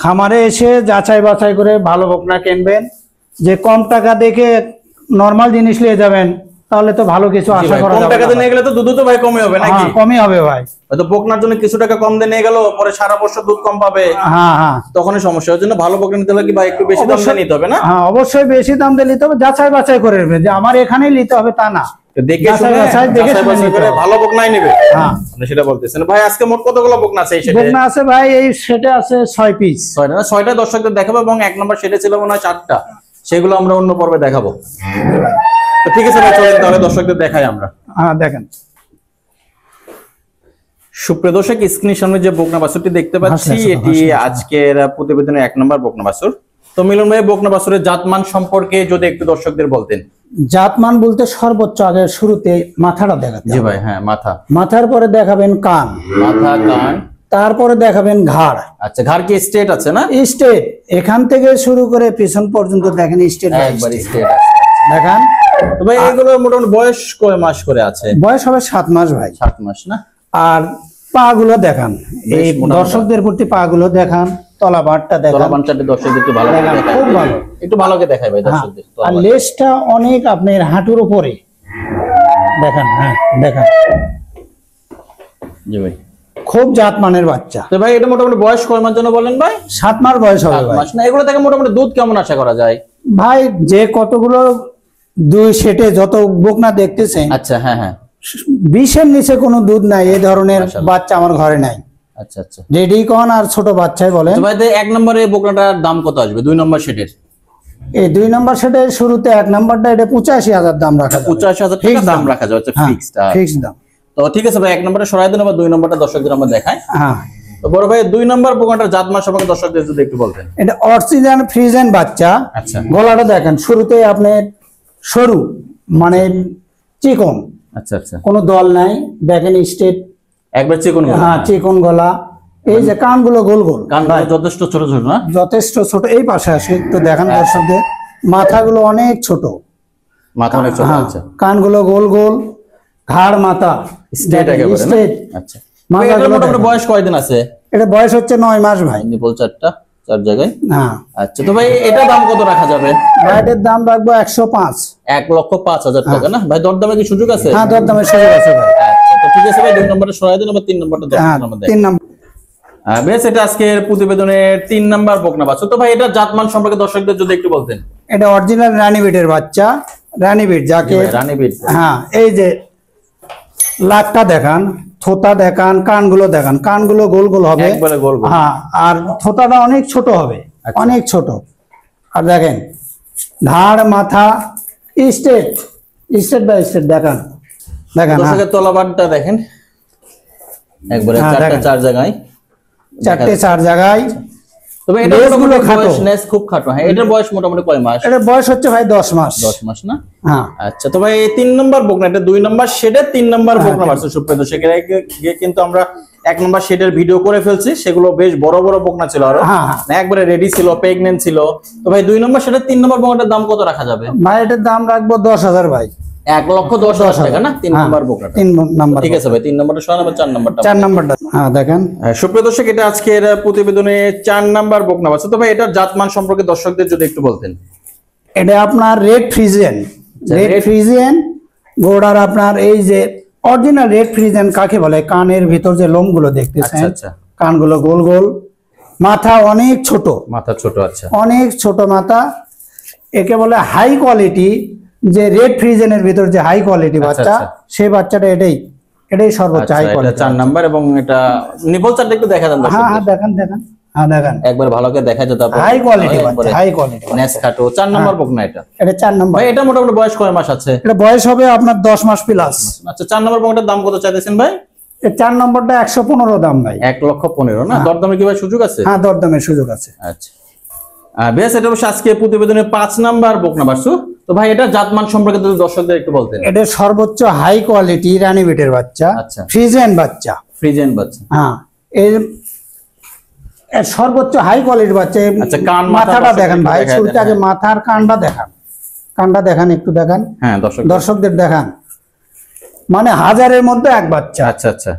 খামারে এসে যাচাই বাছাই করে ভালো বকনা কিনবেন। যে কম টাকা দেখে নরমাল জিনিস নিয়ে যাবেন তাহলে তো ভালো কিছু আশা করা যাবে না। কম টাকাতে নিয়ে গেলে তো দুধ তো ভাই কমই হবে নাকি? কমই হবে ভাই। হয়তো বকনার জন্য কিছু টাকা কম দিয়ে নিয়ে গেল, পরে সারা বছর দুধ কম পাবে। হ্যাঁ তখনই সমস্যা। ওই জন্য ভালো বকনা নিতে হলে কি ভাই একটু বেশি দাম দিয়ে নিতে হবে না? হ্যাঁ অবশ্যই বেশি দাম দিয়ে নিতে হবে, যাচাই বাছাই করে নেবেন যে আমার এখানেই নিতে হবে তা না, দেখে শুনে যাচাই বাছাই করে ভালো বকনাই নেবে। হ্যাঁ আপনি সেটা বলতেছেন। ভাই আজকে মোট কতগুলো বকনা আছে এই সেটে? বকনা আছে ভাই এই সেটে আছে 6 পিস। 6টা না? 6টা দর্শকদের দেখাবো এবং এক নম্বর সেটে ছিল মনে হয় 4টা, সেগুলো আমরা অন্য পর্বে দেখাবো। তো ঠিক আছে ভাই, চলেন তাহলে দর্শকদের দেখাই আমরা। হ্যাঁ দেখেন সুপ্রিয় দর্শক, স্ক্রিনের সামনে যে বকনা বাছুরটি দেখতে পাচ্ছি এটি আজকের প্রতিবেদনের 1 নম্বর বকনা বাছুর। তো মিলন ভাই বকনা বাছুরের জাতমান সম্পর্কে যদি একটু দর্শকদের বলতেন। জাতমান বলতে সর্বোচ্চ আগে শুরুতে মাথাটা দেখাতে জি ভাই। হ্যাঁ মাথার পরে দেখাবেন কান, মাথা কান, তারপরে দেখাবেন ঘাড়। আচ্ছা ঘাড় কি স্ট্রেট আছে না? স্ট্রেট, এখান থেকে শুরু করে পিছন পর্যন্ত দেখেন স্ট্রেট একবার স্ট্রেট আছে দেখান। তো ভাই এগুলো মোটামুটি বয়স কয় মাস করে আছে? বয়স হবে 7 মাস ভাই। 7 মাস না? আর পা গুলো দেখান, এই দর্শকদের প্রতি পা গুলো দেখান, তলাবারটা দেখান। তলাবারটা দর্শকদের একটু ভালো করে দেখাই, খুব ভালো, একটু ভালো করে দেখাই ভাই দর্শকদের। আর লেজটা অনেক আপনার হাঁটুর উপরে দেখান। হ্যাঁ দেখান। জি ভাই খুব জাতমানের বাচ্চা। তো ভাই এটা মোটামুটি বয়স কয় মাস জন্য বলেন ভাই? 7 মাস বয়স হবে 7 ভাই। মাস না? এগুলো থেকে মোটামুটি দুধ কেমন আশা করা যায় ভাই? যে কতগুলো দুই সেটে যত বকনা দেখতেছেন, আচ্ছা হ্যাঁ 20-এর নিচে কোনো দুধ নাই। এই ধরনের বাচ্চা আমার ঘরে নাই। আচ্ছা রেডি কন আর ছোট বাচ্চাই বলেন। তো ভাই 1 নম্বরে বকনাটার দাম কত আসবে? 2 নম্বর সেটের? এই 2 নম্বর সেটের শুরুতে 1 নম্বরটা এটা 85,000 দাম রাখা যাবে। 85,000 টাকা দাম রাখা যাবে, ফিক্সড। ফিক্সড দাম। তো ঠিক আছে ভাই, 1 নম্বরে সরাই দেন, আবার 2 নম্বরটা দর্শকদের আমরা দেখাই। হ্যাঁ তো বড় ভাই 2 নম্বর বকনাটার জাতমান সম্পর্কে দর্শকদের যদি একটু বলতেন। এটা অরিজিনাল ফ্রিজেন বাচ্চা। আচ্ছা গলাটা দেখেন, শুরুতে আপনি সরু মানে চিকন, আচ্ছা কোনো দল নাই দেখেন, স্ট্রেট একবার চিকন গলা। হ্যাঁ চিকন গলা। এই যে কানগুলো গোল গোল, কানগুলো যথেষ্ট ছোট ছোট না? যথেষ্ট ছোট। এই পাশে আসে একটু দেখান দর্শকদের, মাথাগুলো অনেক ছোট, মাথা অনেক ছোট। আচ্ছা কানগুলো গোল গোল, ঘাড় মাথা স্ট্রেট একেবারে না? স্ট্রেট। আচ্ছা মোটামুটি বয়স কয়দিন আছে? এটা বয়স হচ্ছে 9 মাস ভাই। নিপল 4টা 4 জায়গায়। হ্যাঁ আচ্ছা তো ভাই এটা দাম কত রাখা যাবে? ভাই এটার দাম রাখবো 105। 1,05,000 টাকা না ভাই? দরদামে কি সুযোগ আছে? হ্যাঁ দরদামের সুযোগ আছে ভাই। আচ্ছা তো ঠিক আছে ভাই, 2 নম্বরে সরাই দেন, আবার 3 নম্বরটা হ্যাঁ দর্শকদের আমরা 3 দেখাই। নম্বর। বেশ, এটা আজকের প্রতিবেদনের 3 নাম্বার বকনা বাচ্চা। তো ভাই এটা জাতমান সম্পর্কে দর্শকদের যদি একটু বলতেন। এটা অরিজিনাল রানীবিটের বাচ্চা। রানীবিট যাকে রানীবিট। হ্যাঁ এই যে লাকটা দেখান, থোতা দেখান, কানগুলো দেখান, কানগুলো গোল গোল হবে একবারে গোল গোল। হ্যাঁ, আর থোতাটা অনেক ছোট হবে, অনেক ছোট। আর দেখেন ঘাড় মাথা স্ট্রেট, স্ট্রেট বাই স্ট্রেট দেখান। দেখেন দর্শকের তলাবারটা দেখেন, একবারে 4 জায়গায়, 4 জায়গায়। তবে এটা মোটামুটি বয়স নেস খুব খাটো। হ্যাঁ এটার বয়স মোটামুটি কয় মাস? এটা বয়স হচ্ছে ভাই 10 মাস। 10 মাস না? হ্যাঁ আচ্ছা তো ভাই 3 নাম্বার বকনা, এটা 2 নাম্বার শেডের 3 নাম্বার বকনা বাচ্চা। সুপ্রিয় দর্শক, এর আগে কিন্তু আমরা 1 নাম্বার শেডের ভিডিও করে ফেলছি, সেগুলো বেশ বড় বড় বকনা ছিল, আরো একবারে রেডি ছিল, প্রেগন্যান্ট ছিল। তো ভাই 2 নাম্বার শেডের 3 নাম্বার বকনাটার দাম কত রাখা যাবে? ভাই এটার দাম রাখবো 10,000 ভাই। 1,10,000 টাকা না? 3 নাম্বার বকনাটা। 3 নাম্বার। ঠিক আছে ভাই, 3 নাম্বারটা সরান, আবার 4 নাম্বারটা। 4 নাম্বারটা হ্যাঁ দেখেন। সুপ্রিয় দর্শক, এটা আজকের প্রতিবেদনে 4 নাম্বার বকনা বাচ্চা। তো ভাই এটার জাতমান সম্পর্কে দর্শকদের যদি একটু বলতেন। এটা আপনার রেড ফ্রিজিয়ান। রেড ফ্রিজিয়ান গোড়ার আপনার এই যে অরিজিনাল রেড ফ্রিজিয়ান কাকে বলে? কানের ভিতর যে লোমগুলো দেখতেছেন, আচ্ছা কানগুলো গোল গোল, মাথা অনেক ছোট, মাথা ছোট। আচ্ছা অনেক ছোট মাথা। একে বলে হাই কোয়ালিটি, যে রেড ফ্রিজিয়ানের ভিতর যে হাই কোয়ালিটি বাচ্চা, সেই বাচ্চাটা এটাই সর্বোচ্চ হাই কোয়ালিটি। 4 নাম্বার, এবং এটা নিপল চারটা একটু দেখা দেন। হ্যাঁ দেখেন দেখেন, হ্যাঁ দেখেন একবার ভালো করে দেখা যেত। হাই কোয়ালিটি বাচ্চা, হাই কোয়ালিটি নেস খাটো। 4 নাম্বার বকনা এটা। এটা 4 নাম্বার। ভাই এটা মোটামুটি বয়স কয় মাস আছে? এটা বয়স হবে আপনার 10 মাস প্লাস। আচ্ছা 4 নাম্বার বকনাটার দাম কত চাইতেছেন ভাই? 4 নম্বরটা 115 দাম ভাই। 1,15,000 না? দরদামে কি ভাই সুযোগ আছে? হ্যাঁ দরদামের সুযোগ আছে। আচ্ছা বেশ, এটা অবশ্য আজকে প্রতিবেদনের 5 নাম্বার বকনা বাচ্চা। তো ভাই এটা জাতমান সম্পর্কে যদি দর্শকদের একটু বলতেন। এটা সর্বোচ্চ হাই কোয়ালিটি রানীবিটের বাচ্চা, আচ্ছা ফ্রিজিয়ান বাচ্চা। ফ্রিজিয়ান বাচ্চা। হ্যাঁ এর সর্বোচ্চ হাই কোয়ালিটির বাচ্চা। আচ্ছা কান মাথাটা দেখেন ভাই, শুরুতে আগে মাথার কানটা দেখান, কানটা দেখান একটু দেখান। হ্যাঁ দর্শকদের দেখান, মানে 1000-এর মধ্যে এক বাচ্চা। আচ্ছা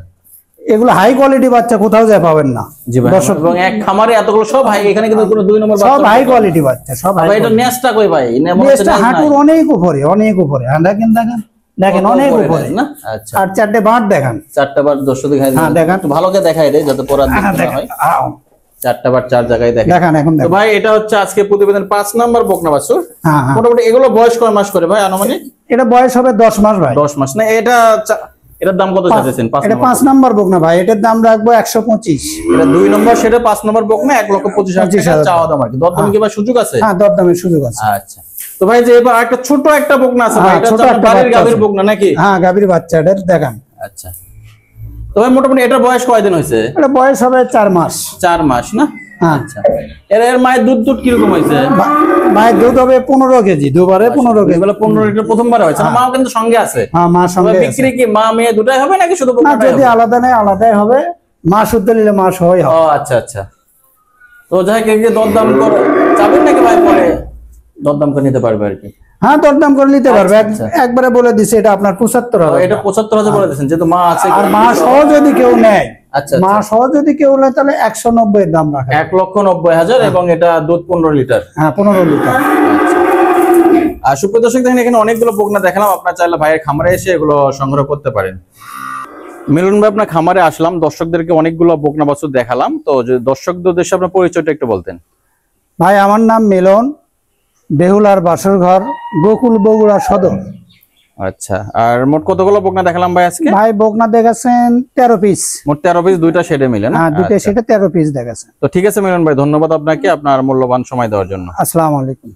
এগুলো হাই কোয়ালিটি বাচ্চা কোথাও যায় পাবেন না জি ভাই, দর্শক, এবং এক খামারে এতগুলো সব ভাই, এখানে কিন্তু কোনো 2 নম্বর সব বাচ্চা হাই নেই। কোয়ালিটি বাচ্চা, সব হাই ভাই এটা নেসটা কই ভাই? নেসটা হাঁটুর অনেক উপরে, অনেক উপরে। হ্যাঁ দেখেন দেখেন দেখেন, অনেক উপরে না। আচ্ছা, আর 4টে বাট দেখান। 4টা বার দর্শক দেখাই হ্যাঁ, দেখান। একটু ভালো করে দেখাই দেয় যাতে পড়া হ্যাঁ, দেখতে না দেখেন। হয়। হ্যাঁ, 4টা বার 4 জায়গায় দেখেন। দেখান এখন তো দেখেন। ভাই এটা হচ্ছে আজকে প্রতিবেদন 5 নাম্বার বকনা বাছুর। হ্যাঁ হ্যাঁ, মোটামুটি এগুলো বয়স কয় মাস করে ভাই আনুমানিক? এটা বয়স হবে 10 মাস ভাই। 10 মাস না। এটার দাম কত চাচ্ছেন? 5 এটা 5 নাম্বার বকনা ভাই, এটার দাম রাখবো 125। এটা 2 নম্বর সেটা 5 নম্বর বকনা 1,25,000 টাকা চাওয়া দাম আর কি। দরদাম কি ভাই সুযোগ আছে? হ্যাঁ, দরদামের সুযোগ আছে। আচ্ছা, তো ভাই যে এবার একটা ছোট একটা বকনা আছে ভাই, হ্যাঁ, এটা ছোট হচ্ছে একটা বাড়ির বাচ্চা গাভীর আছে। বকনা নাকি? হ্যাঁ, গাভীর বাচ্চা, এটা দেখান। আচ্ছা, তো ভাই মোটামুটি এটার বয়স কয়দিন হয়েছে? এটা বয়স হবে 4 মাস। 4 মাস না? হ্যাঁ, আচ্ছা, এর মায়ের দুধ কিরকম হয়েছে? মায়ের দুধ হবে 15 কেজি, দুবারে 15 কেজি। এগুলো 15 লিটার প্রথমবার হয়েছে না? মাও কিন্তু সঙ্গে আছে। হ্যাঁ, মা তবে সঙ্গে আছে। বিক্রি কি মা মেয়ে দুটাই হবে নাকি শুধু না, বকনাটাই যদি হবে? আলাদা নেই আলাদাই হবে, মা শুদ্ধ নিলে মা সহই হবে। ও আচ্ছা আচ্ছা, তো যাই কে দরদাম করে যাবেন নাকি ভাই, পরে দরদাম করে নিতে পারবে আর কি? হ্যাঁ, দরদাম করে নিতে পারবে। আচ্ছা। একবারে বলে দিছে এটা আপনার 75,000। এটা 75,000 বলে দিয়েছেন, যেহেতু মা আছে। আর মা সহ যদি কেউ নেয়, আচ্ছা, মা সহ যদি কেউ নেয় তাহলে 190 এর দাম রাখা। 1,90,000 এবং এটা দুধ 15 লিটার। হ্যাঁ, 15 লিটার। আর সুপ্রিয় দর্শক দেখেন এখানে অনেকগুলো বকনা দেখালাম, আপনারা চাইলে ভাইয়ের খামারে এসে এগুলো সংগ্রহ করতে পারেন। মিলন ভাই আপনার খামারে আসলাম, দর্শকদেরকে অনেকগুলো বকনা বাছুর দেখালাম, তো যদি দর্শকদের উদ্দেশ্যে আপনার পরিচয়টা একটু বলতেন। ভাই আমার নাম মিলন, বেহুলার বাসর ঘর, গোকুল বগুড়া সদর। আচ্ছা, আর মোট কতগুলো বকনা দেখালাম ভাই আজকে? ভাই বকনা দেখাচ্ছেন 13 পিস। মোট 13 পিস, দুইটা শেডে মিলে না? হ্যাঁ, দুটো আচ্ছা। সেটা 13 পিস দেখাচ্ছেন। তো ঠিক আছে মিলন ভাই, ধন্যবাদ আপনাকে আপনার মূল্যবান সময় দেওয়ার জন্য। আসসালামু আলাইকুম।